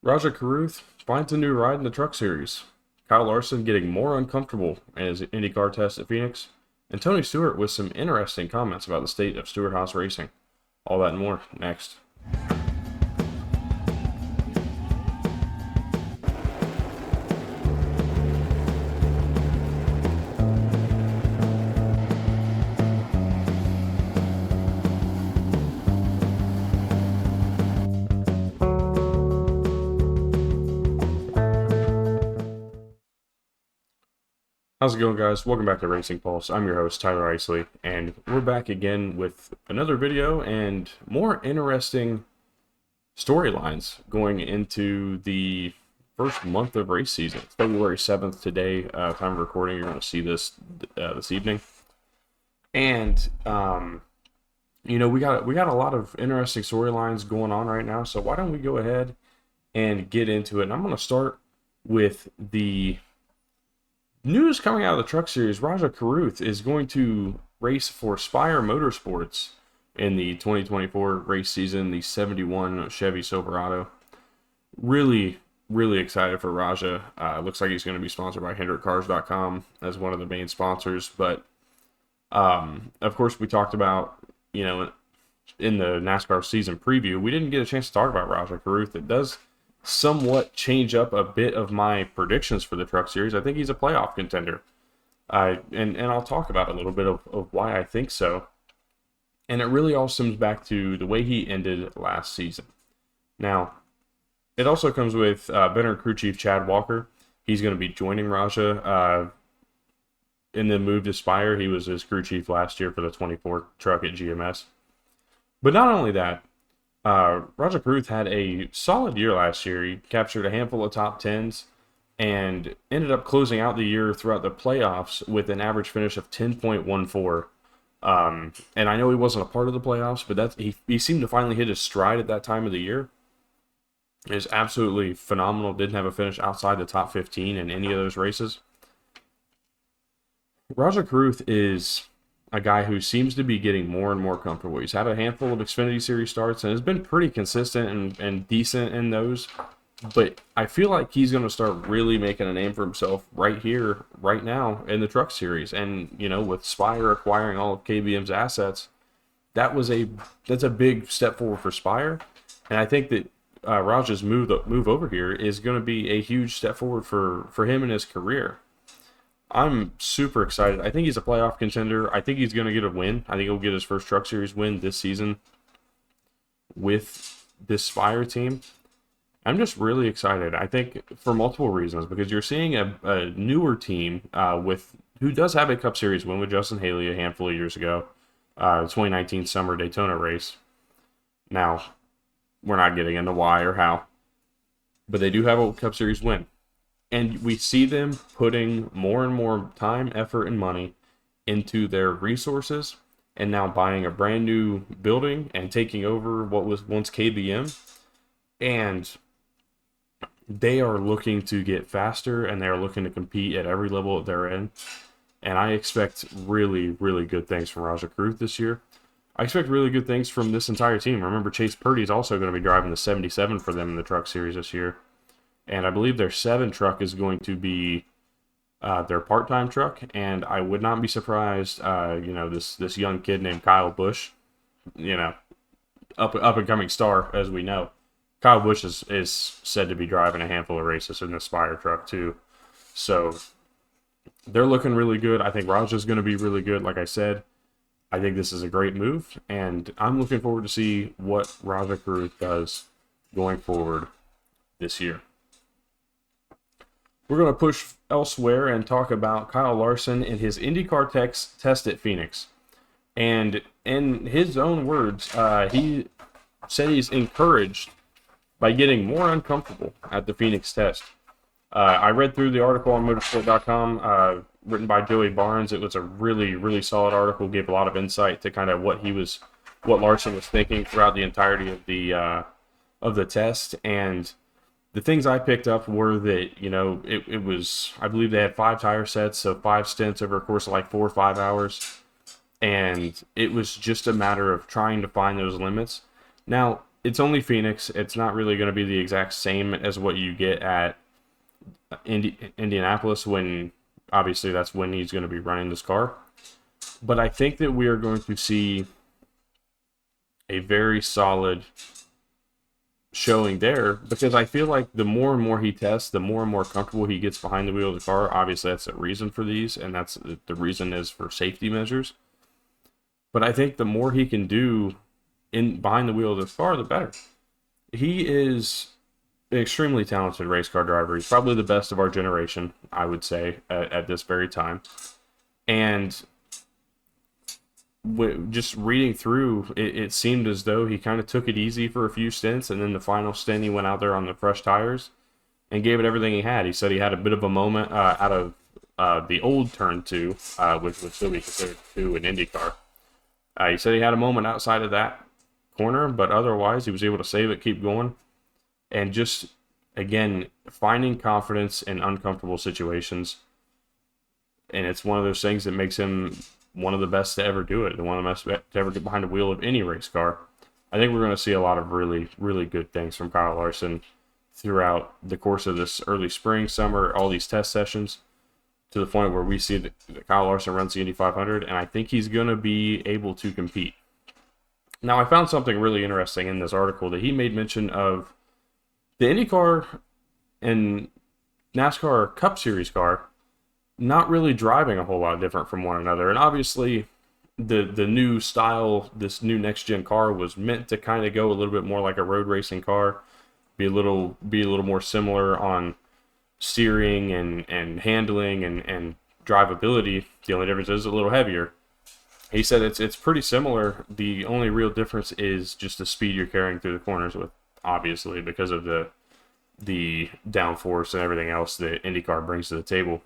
Rajah Caruth finds a new ride in the Truck Series. Kyle Larson getting more uncomfortable in his IndyCar test at Phoenix. And Tony Stewart with some interesting comments about the state of Stewart Haas racing. All that and more next. How's it going, guys? Welcome back to Racing Pulse. I'm your host, Tyler Isley, and we're back again with another video and more interesting storylines going into the first month of race season. It's February 7th today, time of recording. You're going to see this this evening. And, we got a lot of interesting storylines going on right now, so why don't we go ahead and get into it. And I'm going to start with the news coming out of the Truck Series. Rajah Caruth is going to race for Spire Motorsports in the 2024 race season, the 71 Chevy Silverado. Really, really excited for Rajah. Looks like he's going to be sponsored by HendrickCars.com as one of the main sponsors. But, of course, we talked about, in the NASCAR season preview, we didn't get a chance to talk about Rajah Caruth. It does somewhat change up a bit of my predictions for the Truck Series. I think he's a playoff contender. And I'll talk about a little bit of why I think so. And it really all stems back to the way he ended last season. Now, it also comes with veteran crew chief Chad Walker. He's going to be joining Rajah in the move to Spire. He was his crew chief last year for the 24 truck at GMS. But not only that, Rajah Caruth had a solid year last year. He captured a handful of top 10s and ended up closing out the year throughout the playoffs with an average finish of 10.14. And I know he wasn't a part of the playoffs, but he seemed to finally hit his stride at that time of the year. It was absolutely phenomenal. Didn't have a finish outside the top 15 in any of those races. Rajah Caruth is a guy who seems to be getting more and more comfortable. He's had a handful of Xfinity Series starts and has been pretty consistent and decent in those. But I feel like he's going to start really making a name for himself right here, right now in the Truck Series. And, with Spire acquiring all of KBM's assets, that's a big step forward for Spire. And I think that Rajah's move over here is going to be a huge step forward for him in his career. I'm super excited. I think he's a playoff contender. I think he's going to get a win. I think he'll get his first Truck Series win this season with this Spire team. I'm just really excited. I think for multiple reasons, because you're seeing a newer team who does have a Cup Series win with Justin Haley a handful of years ago, 2019 Summer Daytona race. Now, we're not getting into why or how, but they do have a Cup Series win. And we see them putting more and more time, effort, and money into their resources, and now buying a brand new building and taking over what was once KBM. And they are looking to get faster, and they are looking to compete at every level that they're in. And I expect really, really good things from Rajah Caruth this year. I expect really good things from this entire team. Remember, Chase Purdy is also going to be driving the 77 for them in the Truck Series this year. And I believe their 7 truck is going to be their part-time truck. And I would not be surprised, this young kid named Kyle Busch, up-and-coming star, as we know. Kyle Busch is said to be driving a handful of races in the Spire truck, too. So they're looking really good. I think Rajah's going to be really good, like I said. I think this is a great move. And I'm looking forward to see what Rajah Caruth does going forward this year. We're going to push elsewhere and talk about Kyle Larson and his IndyCar test at Phoenix. And in his own words, he said he's encouraged by getting more uncomfortable at the Phoenix test. I read through the article on Motorsport.com, written by Joey Barnes. It was a really, really solid article. Gave a lot of insight to kind of what Larson was thinking throughout the entirety of the test. And the things I picked up were that, it was, I believe they had 5 tire sets, so 5 stints over a course of like 4 or 5 hours. And it was just a matter of trying to find those limits. Now, it's only Phoenix. It's not really going to be the exact same as what you get at Indianapolis, when obviously that's when he's going to be running this car. But I think that we are going to see a very solid showing there, because I feel like the more and more he tests, the more and more comfortable he gets behind the wheel of the car. Obviously, that's a reason for these, and that's the reason is for safety measures. But I think the more he can do in behind the wheel of the car, the better. He is an extremely talented race car driver. He's probably the best of our generation, I would say, at this very time. And just reading through, it seemed as though he kind of took it easy for a few stints, and then the final stint he went out there on the fresh tires and gave it everything he had. He said he had a bit of a moment out of the old turn 2, which would still be considered 2 in IndyCar. He said he had a moment outside of that corner, but otherwise he was able to save it, keep going, and just, again, finding confidence in uncomfortable situations. And it's one of those things that makes him one of the best to ever do it, and one of the best to ever get behind the wheel of any race car. I think we're going to see a lot of really, really good things from Kyle Larson throughout the course of this early spring, summer, all these test sessions, to the point where we see that Kyle Larson runs the Indy 500, and I think he's going to be able to compete. Now, I found something really interesting in this article that he made mention of the IndyCar and NASCAR Cup Series car not really driving a whole lot different from one another. And obviously, the new style, this new next-gen car was meant to kind of go a little bit more like a road racing car, be a little more similar on steering and handling and drivability. The only difference is a little heavier. He said it's pretty similar. The only real difference is just the speed you're carrying through the corners with, obviously, because of the downforce and everything else that IndyCar brings to the table.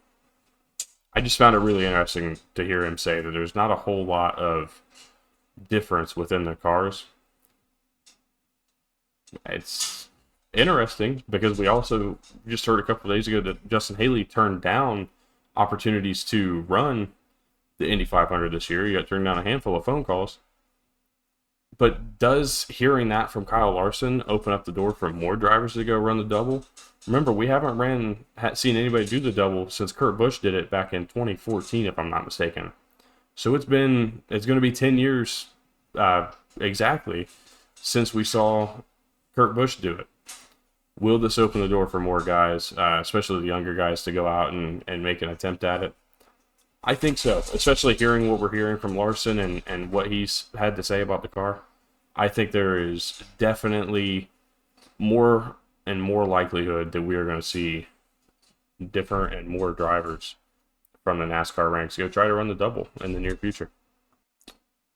I just found it really interesting to hear him say that there's not a whole lot of difference within the cars. It's interesting because we also just heard a couple of days ago that Justin Haley turned down opportunities to run the Indy 500 this year. He got turned down a handful of phone calls. But does hearing that from Kyle Larson open up the door for more drivers to go run the double? Remember, we haven't seen anybody do the double since Kurt Busch did it back in 2014, if I'm not mistaken. So it's going to be 10 years exactly since we saw Kurt Busch do it. Will this open the door for more guys, especially the younger guys, to go out and make an attempt at it? I think so, especially hearing what we're hearing from Larson and what he's had to say about the car. I think there is definitely more and more likelihood that we are going to see different and more drivers from the NASCAR ranks go try to run the double in the near future.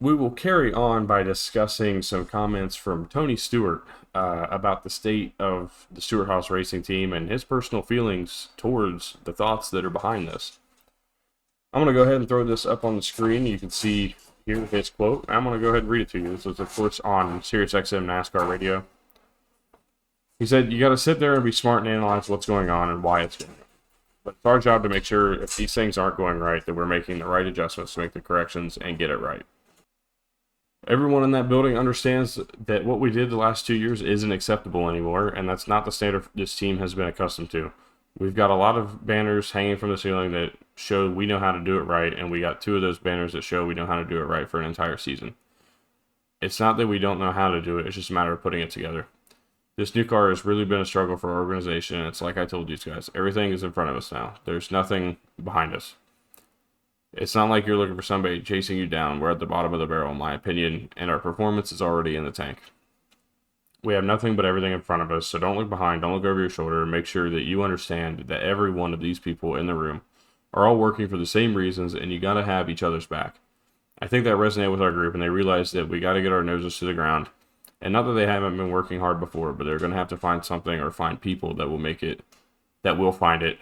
We will carry on by discussing some comments from Tony Stewart about the state of the Stewart Haas racing team and his personal feelings towards the thoughts that are behind this. I'm going to go ahead and throw this up on the screen. You can see here his quote. I'm going to go ahead and read it to you. This was, of course, on SiriusXM NASCAR Radio. He said, "You got to sit there and be smart and analyze what's going on and why it's going on. But it's our job to make sure if these things aren't going right, that we're making the right adjustments to make the corrections and get it right. Everyone in that building understands that what we did the last 2 years isn't acceptable anymore, and that's not the standard this team has been accustomed to. We've got a lot of banners hanging from the ceiling that show we know how to do it right, and we got 2 of those banners that show we know how to do it right for an entire season. It's not that we don't know how to do it, it's just a matter of putting it together. This new car has really been a struggle for our organization, and it's like I told you guys, everything is in front of us now. There's nothing behind us. It's not like you're looking for somebody chasing you down. We're at the bottom of the barrel, in my opinion, and our performance is already in the tank. We have nothing but everything in front of us, so don't look behind, don't look over your shoulder, and make sure that you understand that every one of these people in the room are all working for the same reasons, and you got to have each other's back. I think that resonated with our group, and they realized that we got to get our noses to the ground. And not that they haven't been working hard before, but they're going to have to find something or find people that will make it, that will find it,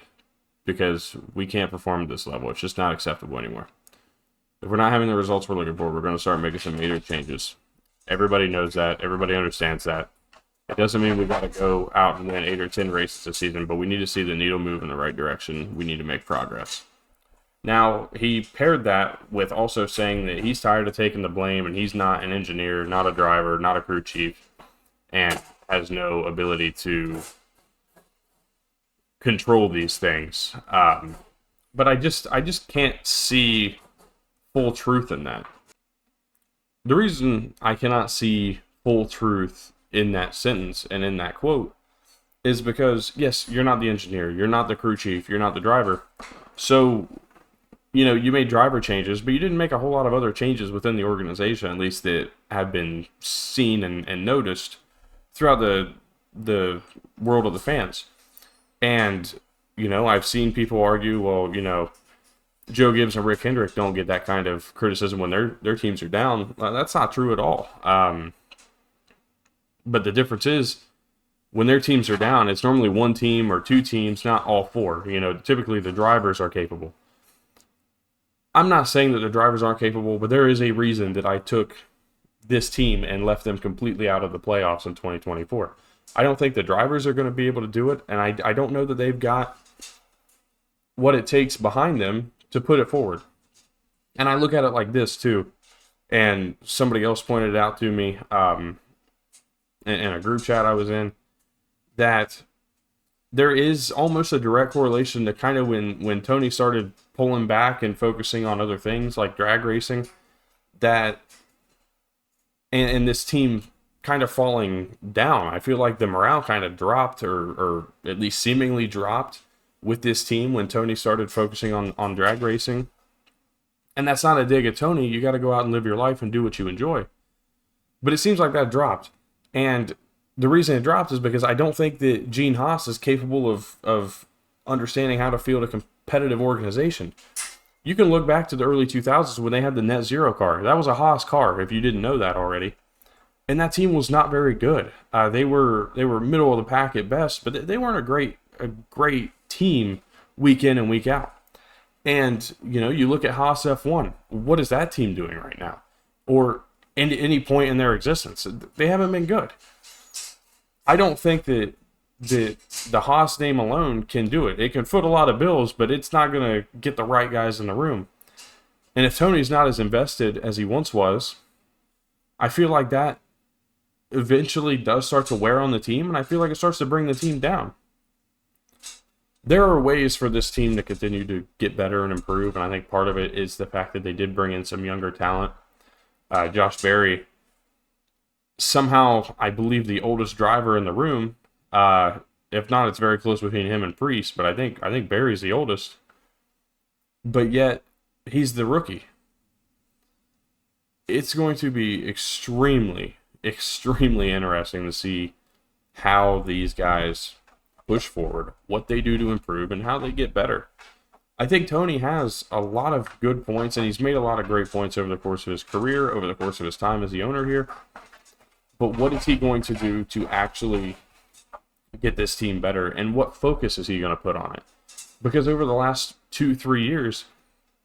because we can't perform at this level. It's just not acceptable anymore. If we're not having the results we're looking for, we're going to start making some major changes. Everybody knows that. Everybody understands that. It doesn't mean we've got to go out and win 8 or 10 races this season, but we need to see the needle move in the right direction. We need to make progress." Now, he paired that with also saying that he's tired of taking the blame and he's not an engineer, not a driver, not a crew chief. and has no ability to control these things. But I just can't see full truth in that. The reason I cannot see full truth in that sentence and in that quote is because, yes, you're not the engineer, you're not the crew chief, you're not the driver. So, you made driver changes, but you didn't make a whole lot of other changes within the organization, at least that have been seen and noticed throughout the world of the fans. And, I've seen people argue, well, Joe Gibbs and Rick Hendrick don't get that kind of criticism when their teams are down. Well, that's not true at all. But the difference is, when their teams are down, it's normally one team or two teams, not all four. Typically the drivers are capable. I'm not saying that the drivers aren't capable, but there is a reason that I took this team and left them completely out of the playoffs in 2024. I don't think the drivers are going to be able to do it, and I don't know that they've got what it takes behind them to put it forward. And I look at it like this too, and somebody else pointed it out to me in a group chat I was in, that there is almost a direct correlation to kind of when Tony started pulling back and focusing on other things like drag racing, that and this team kind of falling down. I feel like the morale kind of dropped, or at least seemingly dropped, with this team when Tony started focusing on drag racing. And that's not a dig at Tony. You got to go out and live your life and do what you enjoy. But it seems like that dropped. And the reason it dropped is because I don't think that Gene Haas is capable of understanding how to field a competitive organization. You can look back to the early 2000s when they had the Net Zero car. That was a Haas car, if you didn't know that already. And that team was not very good. They were middle of the pack at best, but they weren't a great team week in and week out. And, you look at Haas F1. What is that team doing right now? Or at any point in their existence? They haven't been good. I don't think that the Haas name alone can do it. It can foot a lot of bills, but it's not going to get the right guys in the room. And if Tony's not as invested as he once was, I feel like that eventually does start to wear on the team, and I feel like it starts to bring the team down. There are ways for this team to continue to get better and improve, and I think part of it is the fact that they did bring in some younger talent. Josh Berry, somehow, I believe the oldest driver in the room. If not, it's very close between him and Priest, but I think Berry's the oldest. But yet, he's the rookie. It's going to be extremely interesting to see how these guys push forward, what they do to improve, and how they get better. I think Tony has a lot of good points, and he's made a lot of great points over the course of his career, over the course of his time as the owner here. But what is he going to do to actually get this team better, and what focus is he going to put on it? Because over the last 2-3 years,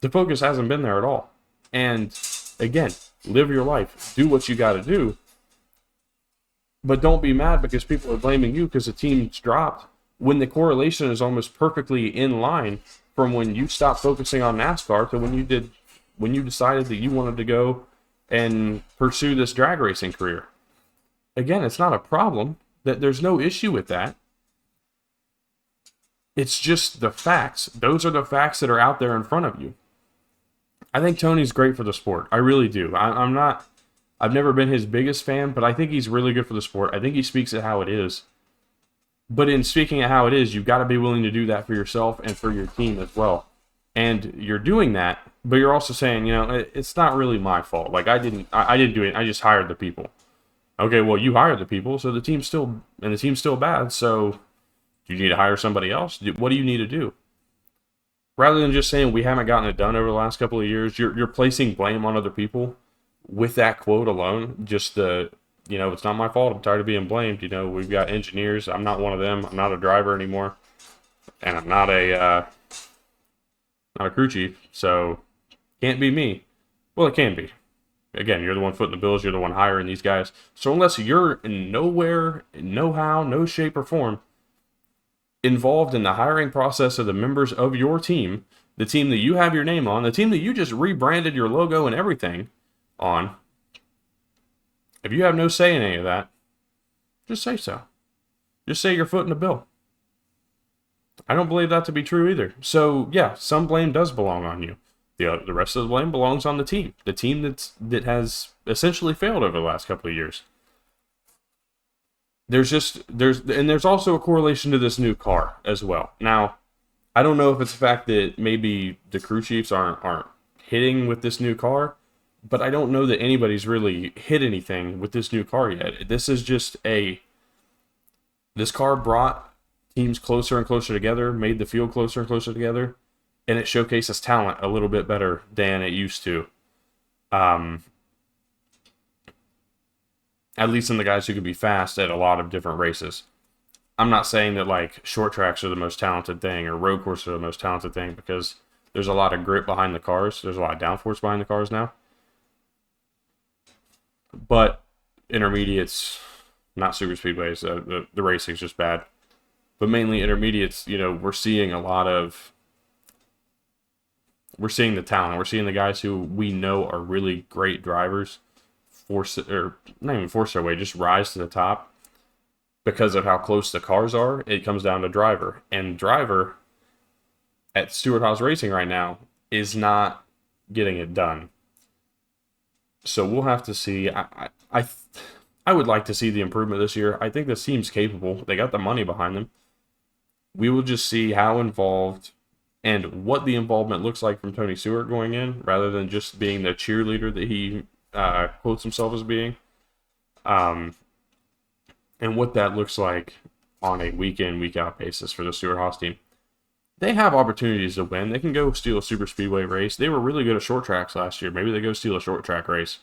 the focus hasn't been there at all. And again, live your life, do what you got to do, but don't be mad because people are blaming you because the team's dropped, when the correlation is almost perfectly in line from when you stopped focusing on NASCAR to when you decided that you wanted to go and pursue this drag racing career. Again, it's not a problem. There's no issue with that. It's just the facts. Those are the facts that are out there in front of you. I think Tony's great for the sport. I really do. I've never been his biggest fan, but I think he's really good for the sport. I think he speaks it how it is. But in speaking it how it is, you've got to be willing to do that for yourself and for your team as well. And you're doing that, but you're also saying, it's not really my fault. Like, I didn't do it. I just hired the people. Okay, well, you hired the people, so the team's still bad. So do you need to hire somebody else? What do you need to do? Rather than just saying we haven't gotten it done over the last couple of years, you're placing blame on other people with that quote alone. Just it's not my fault. I'm tired of being blamed. We've got engineers. I'm not one of them. I'm not a driver anymore, and I'm not a crew chief. So can't be me. Well, it can be. Again, you're the one footing the bills. You're the one hiring these guys. So unless you're in nowhere, no how, no shape or form involved in the hiring process of the members of your team, the team that you have your name on, the team that you just rebranded your logo and everything on, if you have no say in any of that, Just say so. Just say you're footing the bill. I don't believe that to be true either. So, yeah, some blame does belong on you. The rest of the blame belongs on the team. The team that has essentially failed over the last couple of years. There's also a correlation to this new car as well. Now, I don't know if it's the fact that maybe the crew chiefs aren't hitting with this new car, but I don't know that anybody's really hit anything with this new car yet. This is just this car brought teams closer and closer together, made the field closer and closer together, and it showcases talent a little bit better than it used to. At least in the guys who could be fast at a lot of different races. I'm not saying that like short tracks are the most talented thing or road courses are the most talented thing, because there's a lot of grip behind the cars. There's a lot of downforce behind the cars now. But intermediates, not super speedways, the racing's just bad. But mainly intermediates, we're seeing the talent. We're seeing the guys who we know are really great drivers not even force their way, just rise to the top because of how close the cars are. It comes down to driver. And driver at Stewart Haas Racing right now is not getting it done. So we'll have to see. I would like to see the improvement this year. I think this team's capable. They got the money behind them. We will just see how involved and what the involvement looks like from Tony Stewart going in, rather than just being the cheerleader that he quotes himself as being, and what that looks like on a week in, week out basis for the Stewart Haas team. They have opportunities to win. They can go steal a super speedway race. They were really good at short tracks last year. Maybe they go steal a short track race.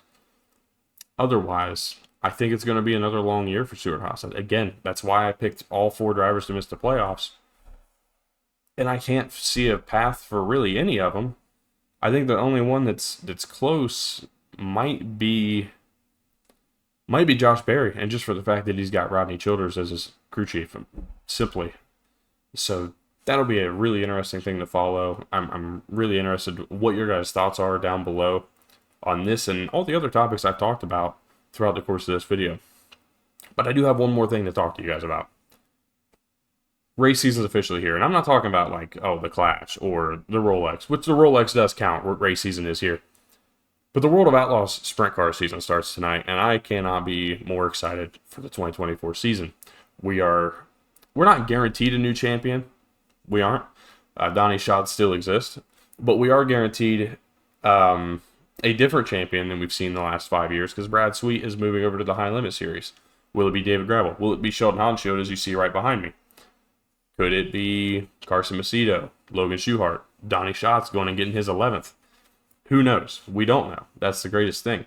Otherwise, I think it's going to be another long year for Stewart Haas. Again, that's why I picked all 4 drivers to miss the playoffs. And I can't see a path for really any of them. I think the only one that's close might be Josh Berry, and just for the fact that he's got Rodney Childers as his crew chief, simply. So that'll be a really interesting thing to follow. I'm really interested what your guys' thoughts are down below on this and all the other topics I've talked about throughout the course of this video. But I do have one more thing to talk to you guys about. Race season's officially here, and I'm not talking about like, the Clash or the Rolex, which the Rolex does count. Race season is here. But the World of Outlaws sprint car season starts tonight, and I cannot be more excited for the 2024 season. We're not guaranteed a new champion. We aren't. Donnie Schatz still exists. But we are guaranteed a different champion than we've seen the last 5 years, because Brad Sweet is moving over to the High Limit Series. Will it be David Gravel? Will it be Sheldon Haudenschild, as you see right behind me? Could it be Carson Macedo, Logan Schuchart, Donnie Schatz going and getting his 11th? Who knows? We don't know. That's the greatest thing.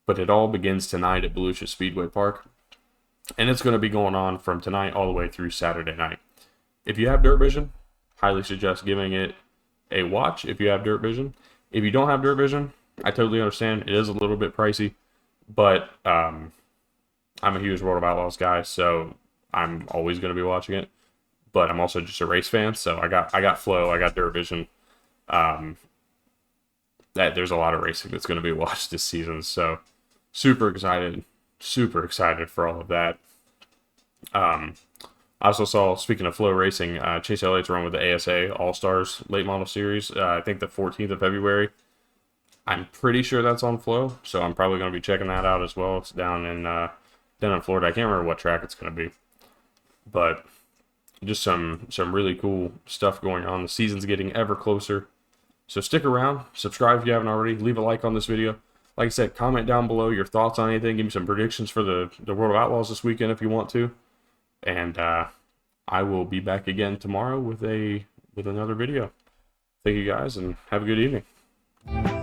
But it all begins tonight at Volusia Speedway Park. And it's going to be going on from tonight all the way through Saturday night. If you have Dirt Vision, highly suggest giving it a watch if you have Dirt Vision. If you don't have Dirt Vision, I totally understand. It is a little bit pricey. But I'm a huge World of Outlaws guy, so I'm always going to be watching it. But I'm also just a race fan, so I got Flow, I got Dirt Vision. There's a lot of racing that's going to be watched this season, so super excited for all of that. I also saw, speaking of Flow Racing, Chase Elliott's run with the ASA All-Stars Late Model Series, I think the 14th of February. I'm pretty sure that's on Flow, so I'm probably going to be checking that out as well. It's down in Florida. I can't remember what track it's going to be, but just some really cool stuff going on. The season's getting ever closer. So stick around, subscribe if you haven't already, leave a like on this video. Like I said, comment down below your thoughts on anything, give me some predictions for the World of Outlaws this weekend if you want to. And I will be back again tomorrow with another video. Thank you guys, and have a good evening.